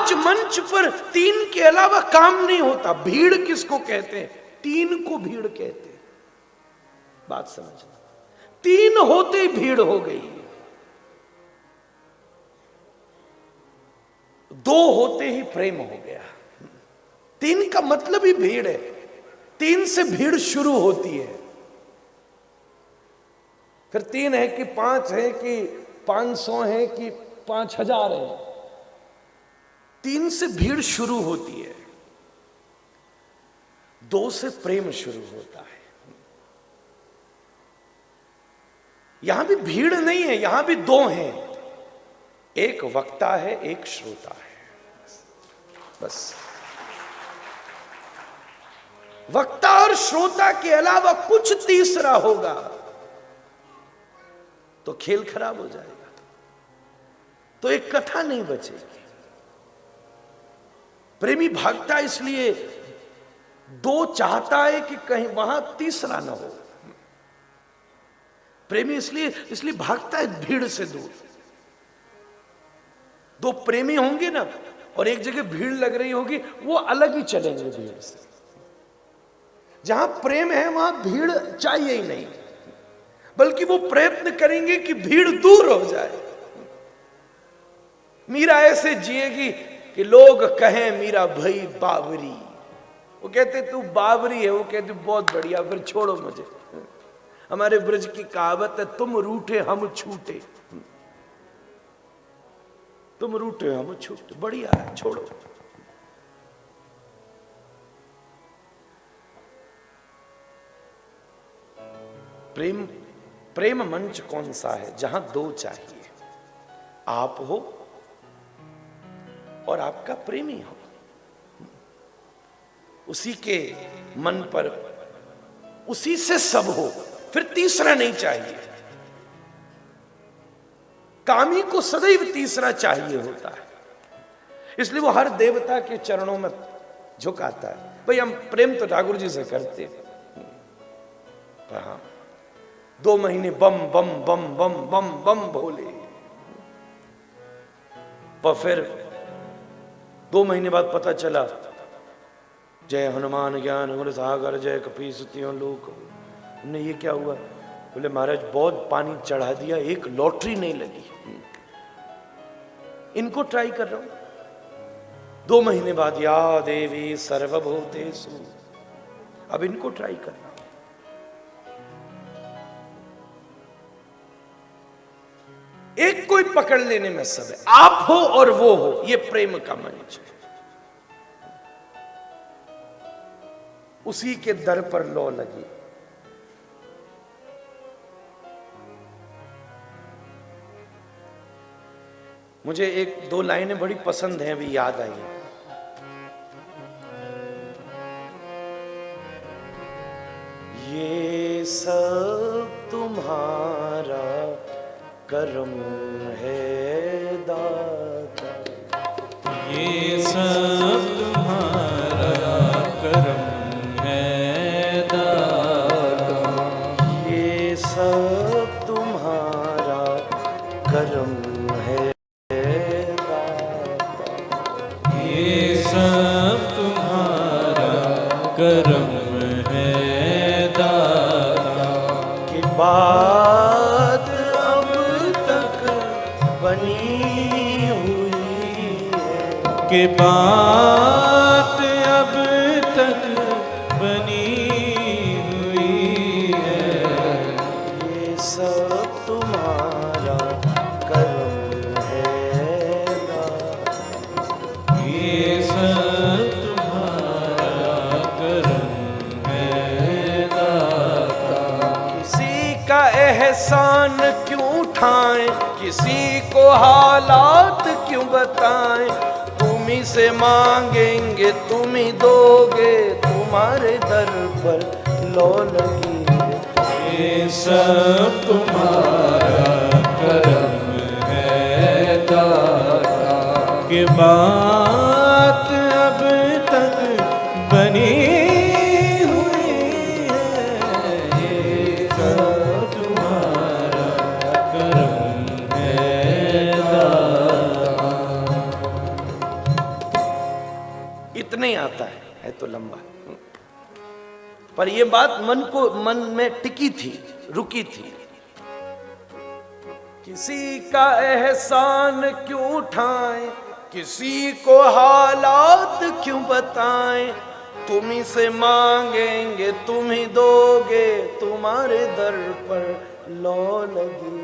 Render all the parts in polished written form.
आज मंच पर 3 के अलावा काम नहीं होता। भीड़ किसको कहते हैं? 3 को भीड़ कहते हैं। बात समझना, 3 होते ही भीड़ हो गई, 2 होते ही प्रेम हो गया। 3 का मतलब ही भीड़ है। 3 से भीड़ शुरू होती है। फिर 3 है कि 5 है कि 500 है कि 5000 है, 3 से भीड़ शुरू होती है, 2 से प्रेम शुरू होता है। यहां भी भीड़ नहीं है, यहां भी 2 हैं, एक वक्ता है, एक श्रोता है, बस। वक्ता और श्रोता के अलावा कुछ तीसरा होगा तो खेल खराब हो जाएगा, तो एक कथा नहीं बचेगी। प्रेमी भागता इसलिए 2 चाहता है कि कहीं वहां तीसरा ना हो। प्रेमी इसलिए भागता है भीड़ से दूर। 2 प्रेमी होंगे ना और एक जगह भीड़ लग रही होगी, वो अलग ही चलेंगे भीड़ से। जहां प्रेम है वहां भीड़ चाहिए ही नहीं, बल्कि वो प्रयत्न करेंगे कि भीड़ दूर हो जाए। मीरा ऐसे जिएगी कि लोग कहें मीरा भाई बावरी। वो कहते तू बावरी है, वो कहते बहुत बढ़िया, फिर छोड़ो मुझे। हमारे ब्रज की कहावत है, तुम रूठे हम छूटे, तुम रूठे हम छूटे, बढ़िया है, छोड़ो। प्रेम मंच कौन सा है? जहां 2 चाहिए, आप हो और आपका प्रेमी हो, उसी के मन पर, उसी से सब हो, फिर तीसरा नहीं चाहिए। कामी को सदैव तीसरा चाहिए होता है, इसलिए वो हर देवता के चरणों में झुकाता है। भाई हम प्रेम तो ठाकुर जी से करते हैं, पर हाँ 2 महीने बम बम बम बम बम बम भोले, पर फिर 2 महीने बाद पता चला जय हनुमान ज्ञान गुण सागर जय कपीस तियों लोक। हमने ये क्या हुआ? बोले महाराज बहुत पानी चढ़ा दिया, एक लॉटरी नहीं लगी। इनको ट्राई कर रहा हूं। 2 महीने बाद या देवी सर्वभूतेषु, अब इनको ट्राई कर रहा हूं। एक कोई पकड़ लेने में सब है, आप हो और वो हो, ये प्रेम का मंच है। उसी के दर पर लौ लगी। मुझे 1-2 लाइनें बड़ी पसंद हैं, अभी याद आई है। ये सब तुम्हारा कर्म है दाता, ये सब तुम्हारा कर्म है दाता, ये सब तुम्हारा कर्म है दाता, ये सब तुम्हारा कर्म है दाता। की बात अब तक बनी हुई है, के बात अब तक बनी हुई है, ये सब तुम्हारा कर्म है दाता, ये सब तुम्हारा कर्म है दाता। किसी का एहसान क्यों उठाएं, किसी को हालात क्यों बताएं, तुम ही से मांगेंगे तुम ही दोगे, तुम्हारे दर पर लौ लगी है। ये सब तुम्हारा कर्म है दाता, के बात अब तक बनी हुई है, ये सब तुम्हारा कर्म है दाता। पर यह बात मन में टिकी थी, रुकी थी। किसी का एहसान क्यों उठाएं, किसी को हालात क्यों बताएं, तुम ही से मांगेंगे तुम ही दोगे, तुम्हारे दर पर लौ लगी,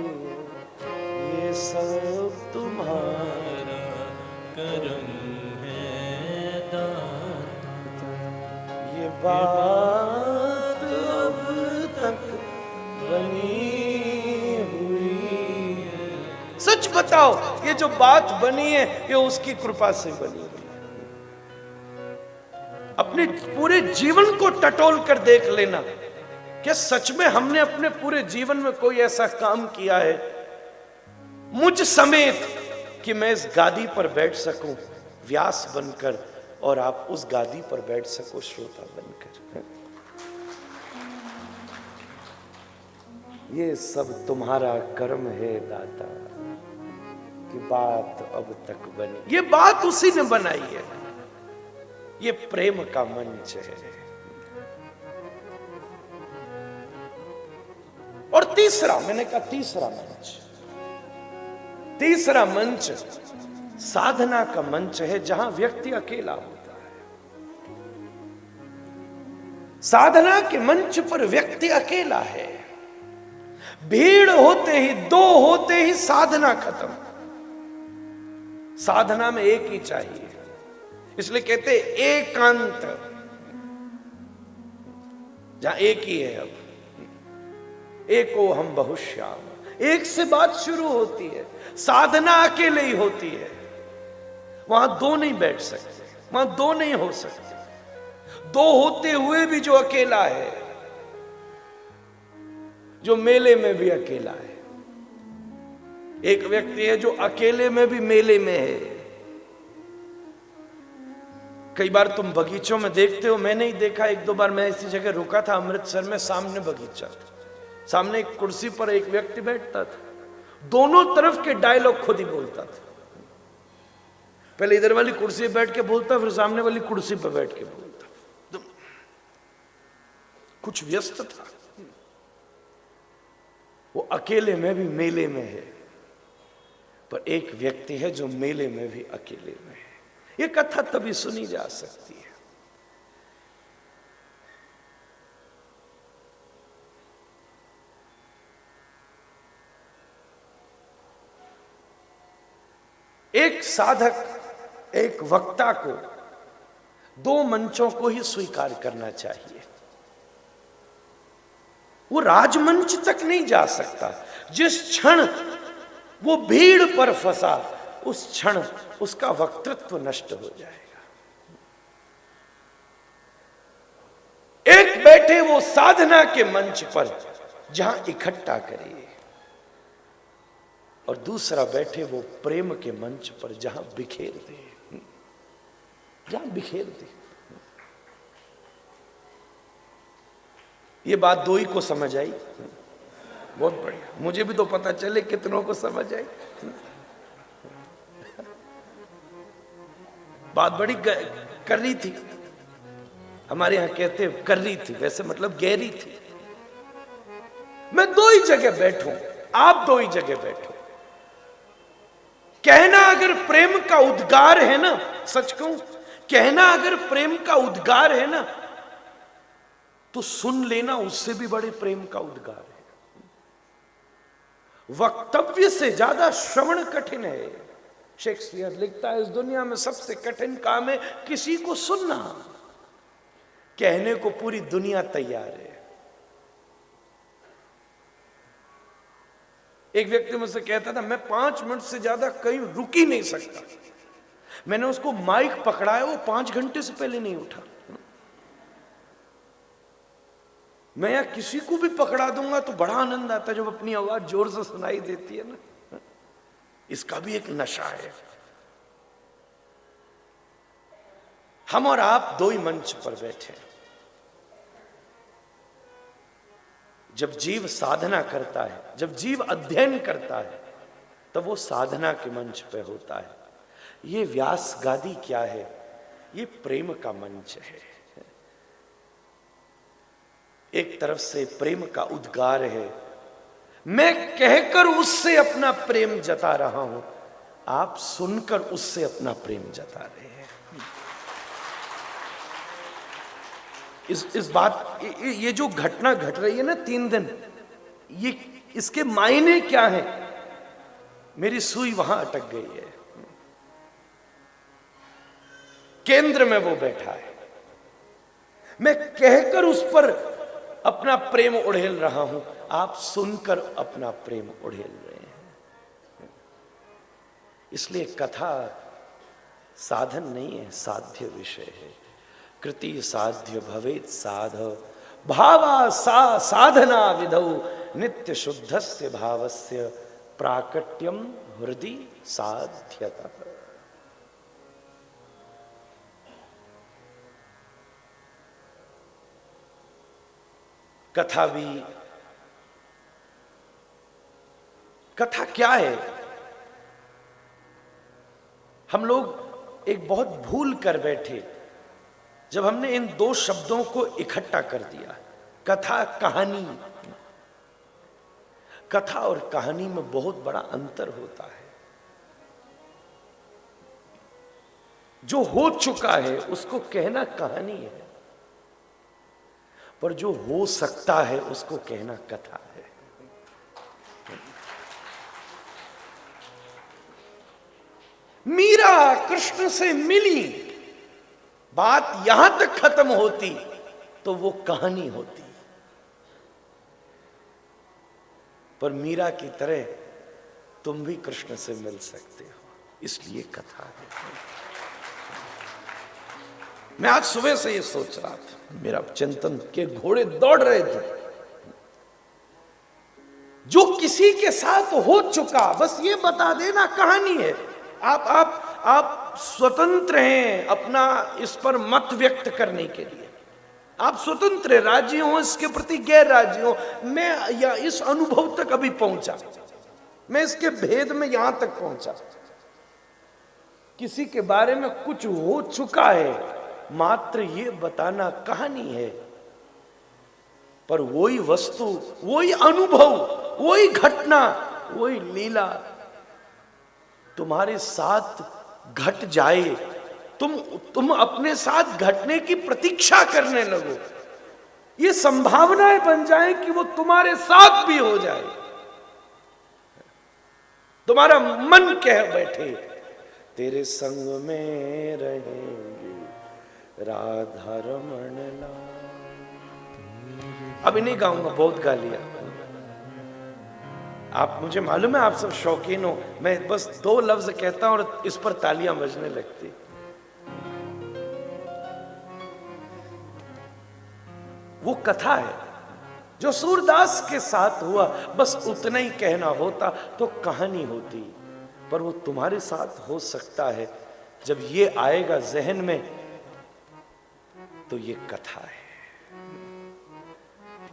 ये सब तुम्हारा करम है दाता। ये बात अब तक बनी हुई है। सच बताओ, ये जो बात बनी है ये उसकी कृपा से बनी है। अपने पूरे जीवन को टटोल कर देख लेना, क्या सच में हमने अपने पूरे जीवन में कोई ऐसा काम किया है मुझ समेत कि मैं इस गादी पर बैठ सकूं व्यास बनकर, और आप उस गादी पर बैठ सको श्रोता बनकर। ये सब तुम्हारा कर्म है दाता, कि बात अब तक बनी। ये बात उसी ने बनाई है, ये प्रेम का मंच है। और तीसरा, मैंने कहा तीसरा मंच साधना का मंच है, जहां व्यक्ति अकेला होता है। साधना के मंच पर व्यक्ति अकेला है। भीड़ होते ही, दो होते ही साधना खत्म। साधना में एक ही चाहिए, इसलिए कहते एकांत, जहां एक ही है। अब एको हम बहुश्याम, एक से बात शुरू होती है। साधना अकेले ही होती है, वहां दो नहीं बैठ सकते, वहां दो नहीं हो सकते। दो होते हुए भी जो अकेला है, जो मेले में भी अकेला है। एक व्यक्ति है जो अकेले में भी मेले में है। कई बार तुम बगीचों में देखते हो, मैंने ही देखा, एक दो बार मैं इसी जगह रुका था अमृतसर में, सामने बगीचा था, सामने एक कुर्सी पर एक व्यक्ति बैठता था, दोनों तरफ के डायलॉग खुद ही बोलता था। पहले इधर वाली कुर्सी पे बैठ के बोलता, फिर सामने वाली कुर्सी पर बैठ के बोलता। तो कुछ व्यस्त था। वो अकेले में भी मेले में है, पर एक व्यक्ति है जो मेले में भी अकेले में है। ये कथा तभी सुनी जा सकती है। एक साधक, एक वक्ता को दो मंचों को ही स्वीकार करना चाहिए। वो राजमंच तक नहीं जा सकता। जिस क्षण वो भीड़ पर फंसा, उस क्षण उसका वक्तृत्व नष्ट हो जाएगा। एक बैठे वो साधना के मंच पर जहां इकट्ठा करिए, और दूसरा बैठे वो प्रेम के मंच पर जहां बिखेर दे, जहां बिखेर दे। ये बात दो ही को समझ आई, बहुत बढ़िया। मुझे भी तो पता चले कितनों को समझ आई। बात बड़ी कर रही थी, हमारे यहां कहते कर रही थी, वैसे मतलब गहरी थी। मैं दो ही जगह बैठूं, आप दो ही जगह बैठो। कहना अगर प्रेम का उद्गार है ना, सच कहूं, कहना अगर प्रेम का उद्गार है ना, तो सुन लेना उससे भी बड़े प्रेम का उद्गार है। वक्तव्य से ज्यादा श्रवण कठिन है। शेक्सपियर लिखता है, इस दुनिया में सबसे कठिन काम है किसी को सुनना। कहने को पूरी दुनिया तैयार है। एक व्यक्ति मुझसे कहता था, मैं 5 मिनट से ज्यादा कहीं रुक ही नहीं सकता। मैंने उसको माइक पकड़ाया, वो 5 घंटे से पहले नहीं उठा। मैं या किसी को भी पकड़ा दूंगा तो बड़ा आनंद आता है जब अपनी आवाज जोर से सुनाई देती है ना। इसका भी एक नशा है। हम और आप दो ही मंच पर बैठे। जब जीव साधना करता है, जब जीव अध्ययन करता है, तब वो साधना के मंच पे होता है। ये व्यास गादी क्या है? ये प्रेम का मंच है। एक तरफ से प्रेम का उद्गार है, मैं कहकर उससे अपना प्रेम जता रहा हूं, आप सुनकर उससे अपना प्रेम जता रहे हैं। इस बात, ये जो घटना घट रही है ना 3 दिन, ये इसके मायने क्या है? मेरी सुई वहां अटक गई है, केंद्र में वो बैठा है, मैं कहकर उस पर अपना प्रेम उड़ेल रहा हूं, आप सुनकर अपना प्रेम उड़ेल रहे हैं। इसलिए कथा साधन नहीं है, साध्य विषय है। कृति साध्य भवेत् साध, भावा साधना विधौ, नित्य शुद्धस्य भावस्य प्राकट्यम हृदि साध्यतः। कथा भी, कथा क्या है? हम लोग एक बहुत भूल कर बैठे जब हमने इन 2 शब्दों को इकट्ठा कर दिया, कथा कहानी। कथा और कहानी में बहुत बड़ा अंतर होता है। जो हो चुका है उसको कहना कहानी है, पर जो हो सकता है उसको कहना कथा है। मीरा कृष्ण से मिली, बात यहां तक खत्म होती तो वो कहानी होती, पर मीरा की तरह तुम भी कृष्ण से मिल सकते हो, इसलिए कथा है। मैं आज सुबह से ये सोच रहा था, मेरा चिंतन के घोड़े दौड़ रहे थे। जो किसी के साथ हो चुका, बस ये बता देना कहानी है। आप स्वतंत्र हैं अपना इस पर मत व्यक्त करने के लिए, आप स्वतंत्र हैं, राजी हो इसके प्रति गैर राजी हो। मैं या इस अनुभव तक अभी पहुंचा, मैं इसके भेद में यहां तक पहुंचा। किसी के बारे में कुछ हो चुका है, मात्र ये बताना कहानी है, पर वही वस्तु, वही अनुभव, वही घटना, वही लीला तुम्हारे साथ घट जाए, तुम अपने साथ घटने की प्रतीक्षा करने लगो, ये संभावनाएं बन जाए कि वो तुम्हारे साथ भी हो जाए। तुम्हारा मन कह बैठे तेरे संग में रहेंगे राधा रमण लाल। अभी नहीं गाऊंगा, बहुत गा लिया। आप, मुझे मालूम है आप सब शौकीन हो, मैं बस 2 लफ्ज कहता हूं और इस पर तालियां बजने लगती। वो कथा है जो सूरदास के साथ हुआ, बस उतना ही कहना होता तो कहानी होती, पर वो तुम्हारे साथ हो सकता है। जब ये आएगा जहन में तो ये कथा है।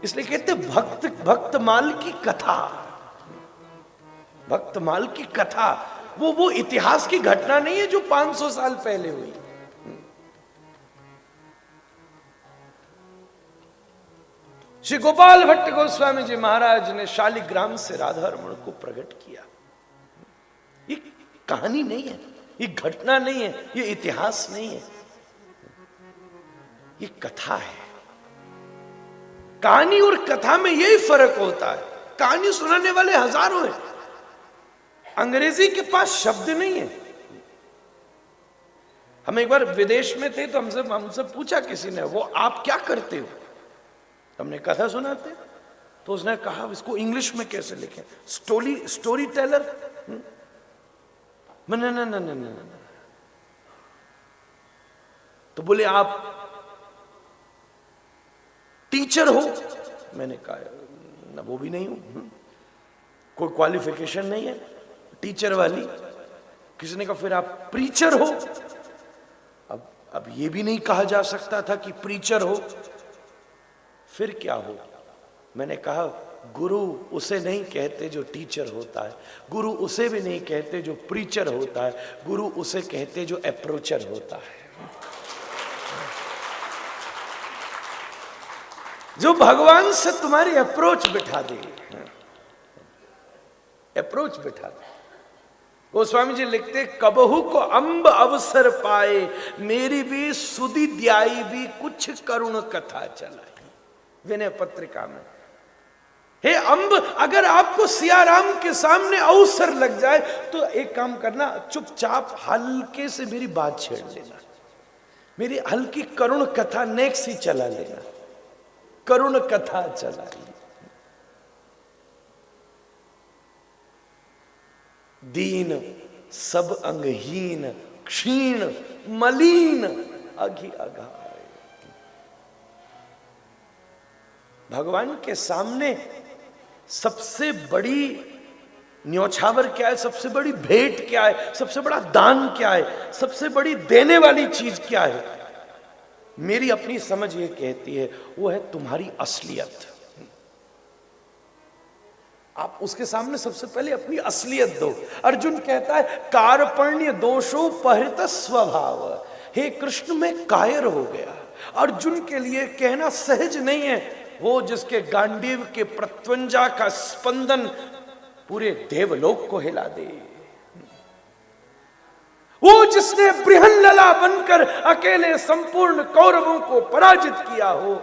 इसलिए कहते भक्तमाल की कथा, भक्तमाल की कथा वो इतिहास की घटना नहीं है जो 500 साल पहले हुई। श्री गोपाल भट्ट गोस्वामी जी महाराज ने शालिग्राम से राधा रमण को प्रकट किया। ये कहानी नहीं है, ये घटना नहीं है, ये इतिहास नहीं है, ये कथा है। कहानी और कथा में यही फर्क होता है। कहानी सुनाने वाले हजारों हैं, अंग्रेजी के पास शब्द नहीं है। हम एक बार विदेश में थे तो हमसे पूछा किसी ने, वो आप क्या करते हो? हमने कथा सुनाते, तो उसने कहा इसको इंग्लिश में कैसे लिखें? Story teller? न। तो बोले आप टीचर हो? मैंने कहा ना, वो भी नहीं हूं, कोई क्वालिफिकेशन नहीं है टीचर वाली। किसी ने कहा फिर आप प्रीचर हो? अब ये भी नहीं कहा जा सकता था कि प्रीचर हो, फिर क्या हो? मैंने कहा गुरु उसे नहीं कहते जो टीचर होता है, गुरु उसे भी नहीं कहते जो प्रीचर होता है, गुरु उसे कहते जो अप्रोचर होता है। जो भगवान से तुम्हारी अप्रोच बिठा दे, अप्रोच बिठा दे। गोस्वामी जी लिखते, कबहू को अम्ब अवसर पाए, मेरी भी सुधि द्याई भी कुछ करुण कथा चलाई। विनय पत्रिका में, हे अम्ब, अगर आपको सियाराम के सामने अवसर लग जाए तो एक काम करना, चुपचाप हल्के से मेरी बात छेड़ लेना, मेरी हल्की करुण कथा नेक्स्ट ही चला लेना। करुण कथा चलाई। दीन सब अंगहीन, क्षीण मलिन अघि अघाय। भगवान के सामने सबसे बड़ी न्योछावर क्या है, सबसे बड़ी भेंट क्या है, सबसे बड़ा दान क्या है, सबसे बड़ी देने वाली चीज क्या है? मेरी अपनी समझ ये कहती है, वो है तुम्हारी असलियत। आप उसके सामने सबसे पहले अपनी असलियत दो। अर्जुन कहता है, कार्पण्य दोषो परिहृत स्वभाव। हे कृष्ण, मैं कायर हो गया। अर्जुन के लिए कहना सहज नहीं है, वो जिसके गांडीव के प्रत्वंजा का स्पंदन पूरे देवलोक को हिला दे, वो जिसने बृहन्नला बनकर अकेले संपूर्ण कौरवों को पराजित किया हो,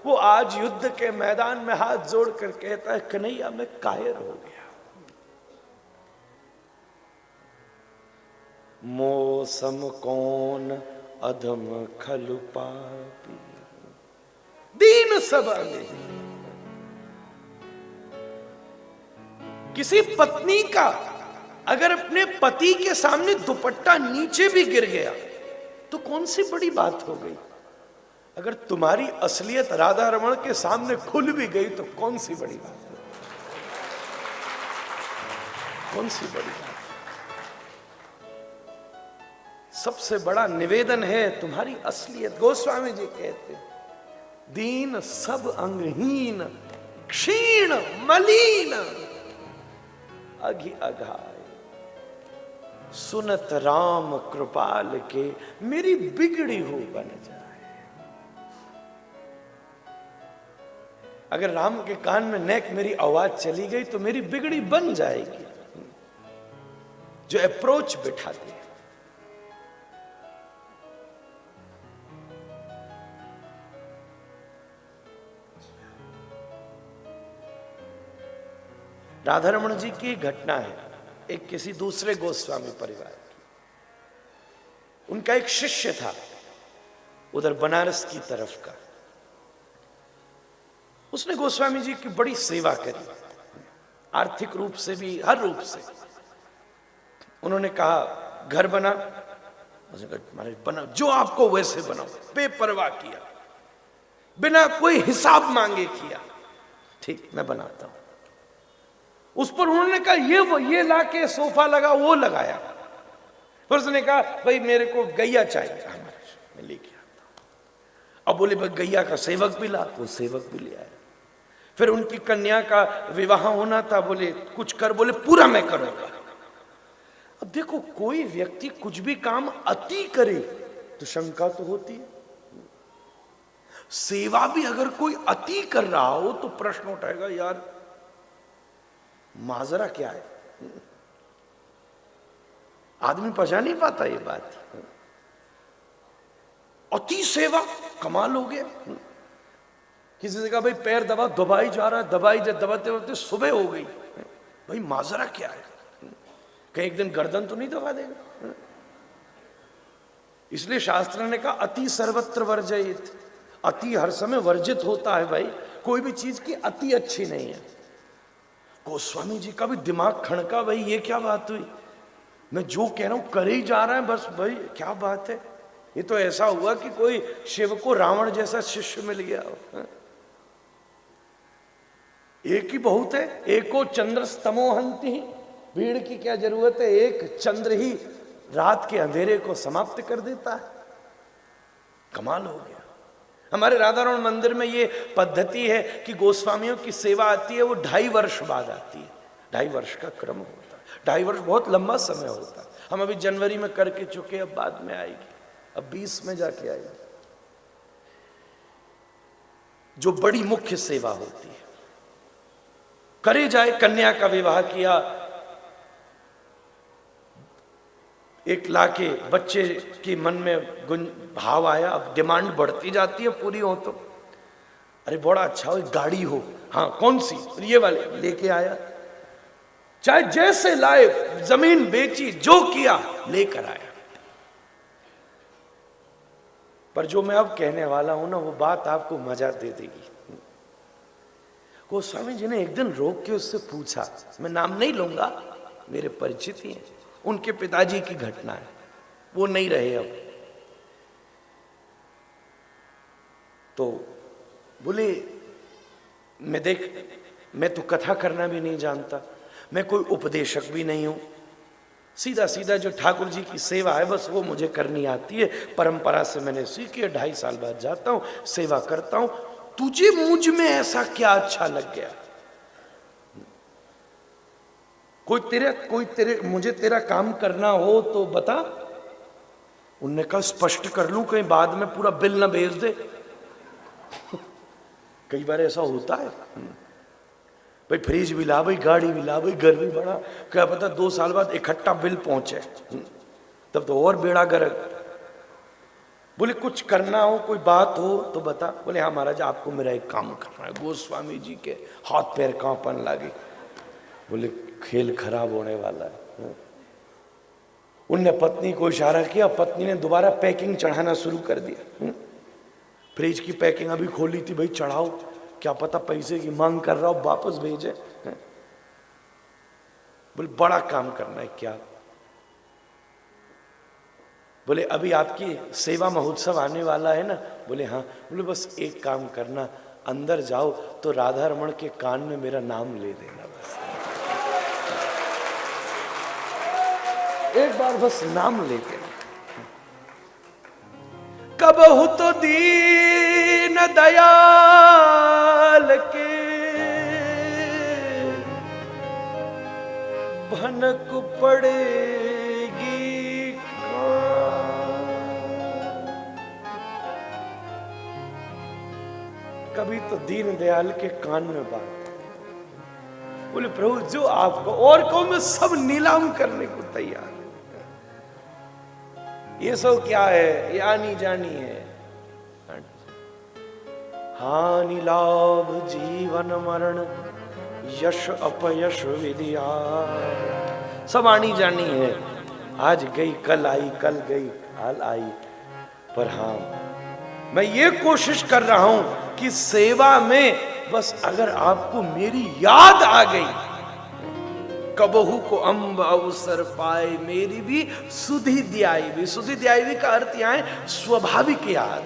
वो आज युद्ध के मैदान में हाथ जोड़कर कहता है, कन्हैया मैं कायर हो गया। मौसम कौन अधम खलु पापी, दीन सब अंगहीन। किसी पत्नी का अगर अपने पति के सामने दुपट्टा नीचे भी गिर गया तो कौन सी बड़ी बात हो गई? अगर तुम्हारी असलियत राधा रमण के सामने खुल भी गई तो कौन सी बड़ी बात है? कौन सी बड़ी बात? सबसे बड़ा निवेदन है तुम्हारी असलियत। गोस्वामी जी कहते, दीन सब अंगहीन, क्षीण मलिन अघि अघाय। सुनत राम कृपाल के, मेरी बिगड़ी हो बन जाए। अगर राम के कान में नेक मेरी आवाज चली गई तो मेरी बिगड़ी बन जाएगी। जो अप्रोच बिठाते, राधा रमण जी की घटना है, एक किसी दूसरे गोस्वामी परिवार की। उनका एक शिष्य था उधर बनारस की तरफ का। उसने गोस्वामी जी की बड़ी सेवा करी, आर्थिक रूप से भी, हर रूप से। उन्होंने कहा, घर बना, महाराज बना, जो आपको वैसे बनाओ, बेपरवाह किया, बिना कोई हिसाब मांगे किया। ठीक, मैं बनाता हूं। उस पर उन्होंने कहा, ये ला के सोफा लगा, वो लगाया। फिर उसने कहा, भाई मेरे को गैया चाहिए, मैं लेके आता हूं। अब बोले, भाई गैया का सेवक भी ला, वो सेवक भी ले आया। फिर उनकी कन्या का विवाह होना था, बोले कुछ कर, बोले पूरा मैं करूंगा। अब देखो, कोई व्यक्ति कुछ भी काम अति करे तो शंका तो होती है। सेवा भी अगर कोई अति कर रहा हो तो प्रश्न उठाएगा, यार माजरा क्या है? आदमी पहचान नहीं पाता ये बात। अति सेवा कमाल हो गया। किसी ने कहा, भाई पैर दबाई जा रहा है, दबाते दबाते सुबह हो गई। भाई माजरा क्या है? कहीं एक दिन गर्दन तो नहीं दबा देगा? इसलिए शास्त्र ने कहा, अति सर्वत्र वर्जयित। अति हर समय वर्जित होता है। भाई कोई भी चीज की अति अच्छी नहीं है। गोस्वामी जी का भी दिमाग खड़का, भाई ये क्या बात हुई? मैं जो कह रहा हूं करे ही जा रहा है, बस भाई क्या बात है? ये तो ऐसा हुआ कि कोई शिव को रावण जैसा शिष्य मिल गया हो। एक ही बहुत है, एको चंद्र स्तमोहंति। भीड़ की क्या जरूरत है? एक चंद्र ही रात के अंधेरे को समाप्त कर देता है। कमाल हो गया। हमारे राधारमण मंदिर में ये पद्धति है कि गोस्वामियों की सेवा आती है, वो 2.5 वर्ष बाद आती है। 2.5 वर्ष का क्रम होता है। 2.5 वर्ष बहुत लंबा समय होता है। हम अभी जनवरी में करके चुके, अब बाद में आएगी, अब 20 में जाके आएगी। जो बड़ी मुख्य सेवा होती है। करे जाए, कन्या का विवाह किया, एक लाके बच्चे के मन में भाव आया, अब डिमांड बढ़ती जाती है, पूरी हो तो अरे बड़ा अच्छा हो, गाड़ी हो, हाँ कौन सी, ये वाले लेके आया, चाहे जैसे लाए, जमीन बेची, जो किया लेकर आया। पर जो मैं अब कहने वाला हूं ना, वो बात आपको मजा दे देगी। गोस्वामी जी ने एक दिन रोक के उससे पूछा, मैं नाम नहीं लूंगा, मेरे परिचित ही हैं, उनके पिताजी की घटना है, वो नहीं रहे अब। तो बोले मैं तो कथा करना भी नहीं जानता, मैं कोई उपदेशक भी नहीं हूं, सीधा सीधा जो ठाकुर जी की सेवा है बस वो मुझे करनी आती है, परंपरा से मैंने सीखी है, 2.5 साल बाद जाता हूं, सेवा करता हूं, तुझे मुझ में ऐसा क्या अच्छा लग गया? मुझे तेरा काम करना हो तो बता। उनने कहा स्पष्ट कर लूं, कहीं बाद में पूरा बिल ना भेज दे। कई बार ऐसा होता है, भाई फ्रिज भी ला, भाई गाड़ी भी ला, भाई घर भी बना, क्या पता 2 साल बाद इकट्ठा बिल पहुंचे, तब तो और बेड़ा गर्क। बोले कुछ करना हो, कोई बात हो तो बता। बोले हाँ महाराज, आपको मेरा एक काम करना है। गोस्वामी जी के हाथ पैर कांपन लगे, बोले खेल खराब होने वाला है। उनने पत्नी को इशारा किया, पत्नी ने दोबारा पैकिंग चढ़ाना शुरू कर दिया। फ्रिज की पैकिंग अभी खोली थी, भाई चढ़ाओ, क्या पता पैसे की मांग कर रहा हो, वापस भेजे। बोले बड़ा काम करना है क्या? बोले अभी आपकी सेवा महोत्सव आने वाला है ना। बोले हाँ। बोले बस एक काम करना, अंदर जाओ तो राधा रमण के कान में मेरा नाम ले देना, बस एक बार बस नाम ले देना। कबहु तो दीन दयाल के भनक पड़ेगी कभी तो दीन दयाल के कान में बात। बोले प्रभु जो आपको और को मैं सब नीलाम करने को तैयार। ये सब क्या है? ये आनी जानी है, हानि लाभ जीवन मरण यश अपयश विद्या, सब आनी जानी है। आज गई कल आई, कल गई कल आई। पर हाँ मैं ये कोशिश कर रहा हूं कि सेवा में बस अगर आपको मेरी याद आ गई, कबहू को अम्ब अवसर पाए मेरी भी सुधि दियाई भी। सुधि दियाई भी का अर्थ यहां है स्वाभाविक याद।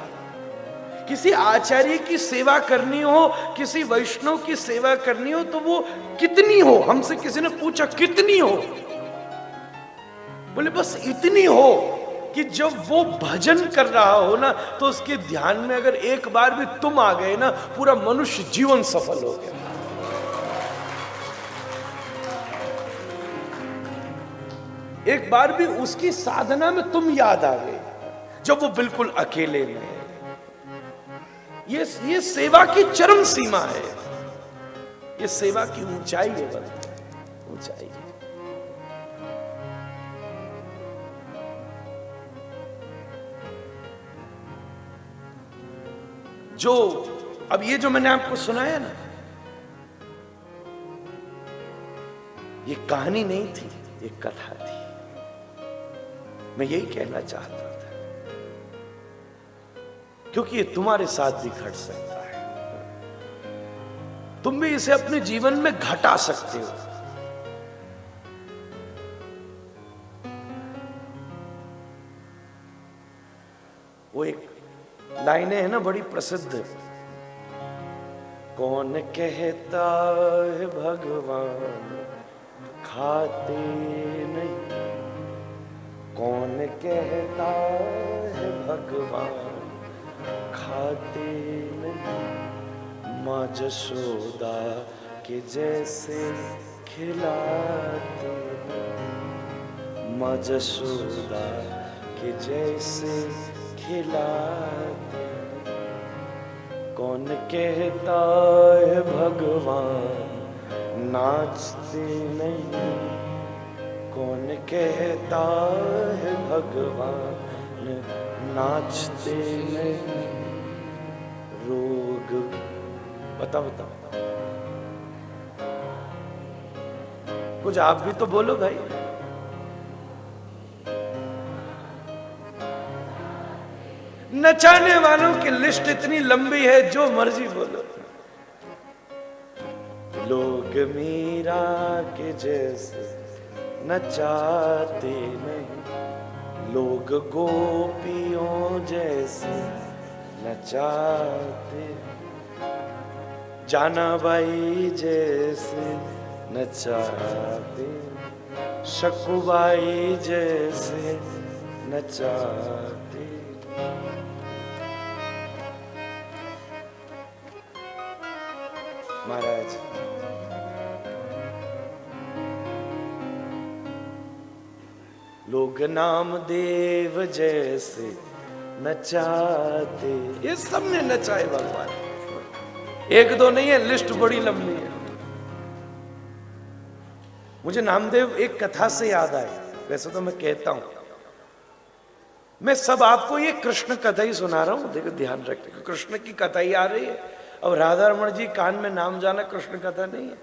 किसी आचार्य की सेवा करनी हो, किसी वैष्णव की सेवा करनी हो, तो वो कितनी हो? हमसे किसी ने पूछा कितनी हो? बोले बस इतनी हो कि जब वो भजन कर रहा हो ना, तो उसके ध्यान में अगर एक बार भी तुम आ गए ना, पूरा मनुष्य जीवन सफल हो गया। एक बार भी उसकी साधना में तुम याद आ गए, जब वो बिल्कुल अकेले में। ये सेवा की चरम सीमा है, ये सेवा की ऊंचाई है, ऊंचाई। जो अब ये जो मैंने आपको सुनाया ना, ये कहानी नहीं थी, ये कथा थी। मैं यही कहना चाहता था, क्योंकि ये तुम्हारे साथ भी घट सकता है। तुम भी इसे अपने जीवन में घटा सकते हो। वो एक लाइनें है ना बड़ी प्रसिद्ध, कौन कहता है भगवान खाते नहीं, कौन कहता है भगवान खाते नहीं, माँ जशोदा के जैसे खिलाते, माँ जशोदा के जैसे खिलाते, कौन कहता है भगवान नाचते नहीं, कौन कहता है भगवान नाचते नहीं। रोग बताओ बताओ, कुछ आप भी तो बोलो भाई। नचाने वालों की लिस्ट इतनी लंबी है, जो मर्जी बोलो। लोग मीरा के जैसे नचाते नहीं, लोग गोपियों जैसे नचाते, जानाबाई जैसे नचाते, शकुबाई जैसे नचाते। महाराज लोग नामदेव जैसे नचाते, ये सब ने नचाए भगवान। एक दो नहीं है, लिस्ट बड़ी लंबी है। मुझे नामदेव एक कथा से याद आई। वैसे तो मैं कहता हूं, मैं सब आपको ये कृष्ण कथा ही सुना रहा हूं। देखो ध्यान रखिए, कृष्ण की कथा ही आ रही है। अब राधा रमण जी कान में नाम जाना कृष्ण कथा नहीं है।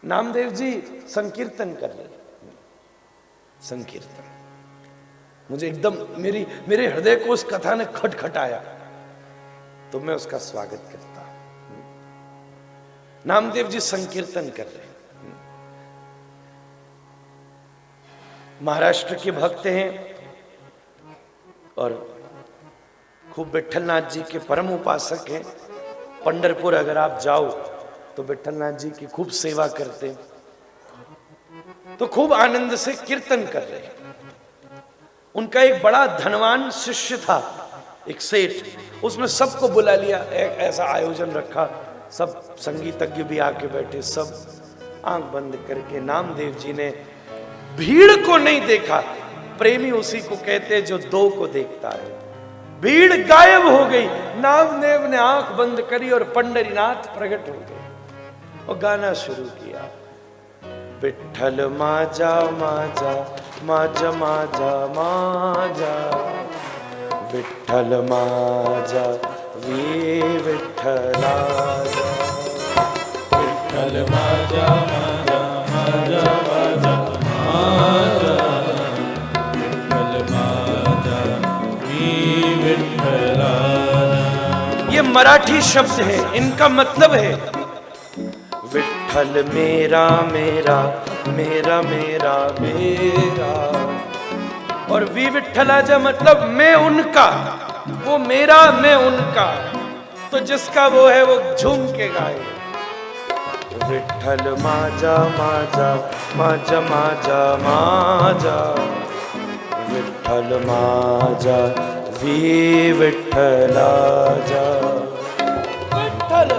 नामदेव जी संकीर्तन कर रहे, संकीर्तन। मुझे एकदम मेरे हृदय को उस कथा ने खटखटाया, तो मैं उसका स्वागत करता हूं। नामदेव जी संकीर्तन कर रहे, महाराष्ट्र के भक्त हैं और खूब विट्ठलनाथ जी के परम उपासक हैं। पंढरपुर अगर आप जाओ तो विट्ठलनाथ जी की खूब सेवा करते, तो खूब आनंद से कीर्तन कर रहे हैं। उनका एक बड़ा धनवान शिष्य था, एक सेठ, उसने सबको बुला लिया, एक ऐसा आयोजन रखा, सब संगीतज्ञ भी आके बैठे, सब आंख बंद करके। नामदेव जी ने भीड़ को नहीं देखा। प्रेमी उसी को कहते जो दो को देखता है। भीड़ गायब हो गई, नामदेव ने आंख बंद करी और पंढरीनाथ प्रकट हो गए और गाना शुरू किया। विठ्ठल माजा माजा माजा माजा माजा, विठ्ठल माजा वी विठ्ठला, विठ्ठल माजा माजा माजा माजा माजा, विठ्ठल माजा वी विठ्ठला। ये मराठी शब्द है, इनका मतलब है विठ्ठल मेरा मेरा मेरा मेरा मेरा, और वी विठ्ठलाजा मतलब मैं उनका, वो मेरा मैं उनका। तो जिसका वो है वो झूम के गाए। विठ्ठल माजा माजा माजा माजा माजा, विठ्ठल माजा वी विठ्ठलाजा, विठ्ठल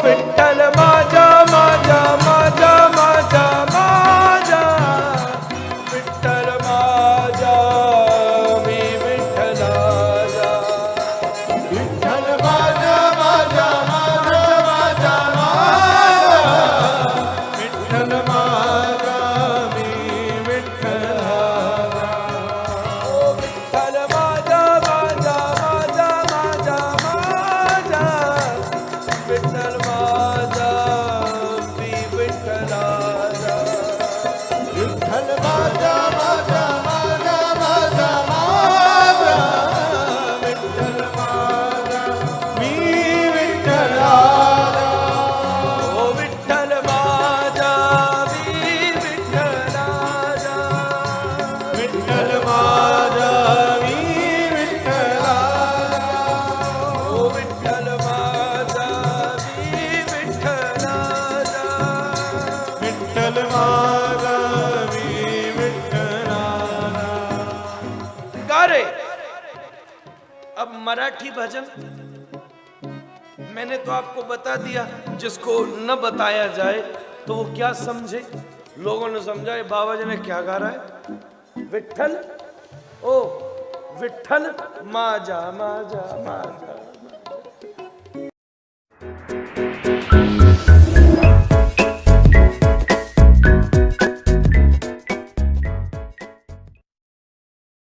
विठ्ठल माजा माजा माजा माजा माजा, विठ्ठल माजा वी विठ्ठलाजा, विठ्ठल माजा माजा माजा माजा माजा, विठ्ठल माजा वी विठ्ठलाजा, विठ्ठल माजा माजा माजा माजा माजा, विठ्ठल मराठी भजन मैंने तो आपको बता दिया, जिसको न बताया जाए तो वो क्या समझे। लोगों ने समझा ये बाबा जी ने क्या गा रहा है, विठ्ठल ओ विठ्ठल माजा माजा माजा।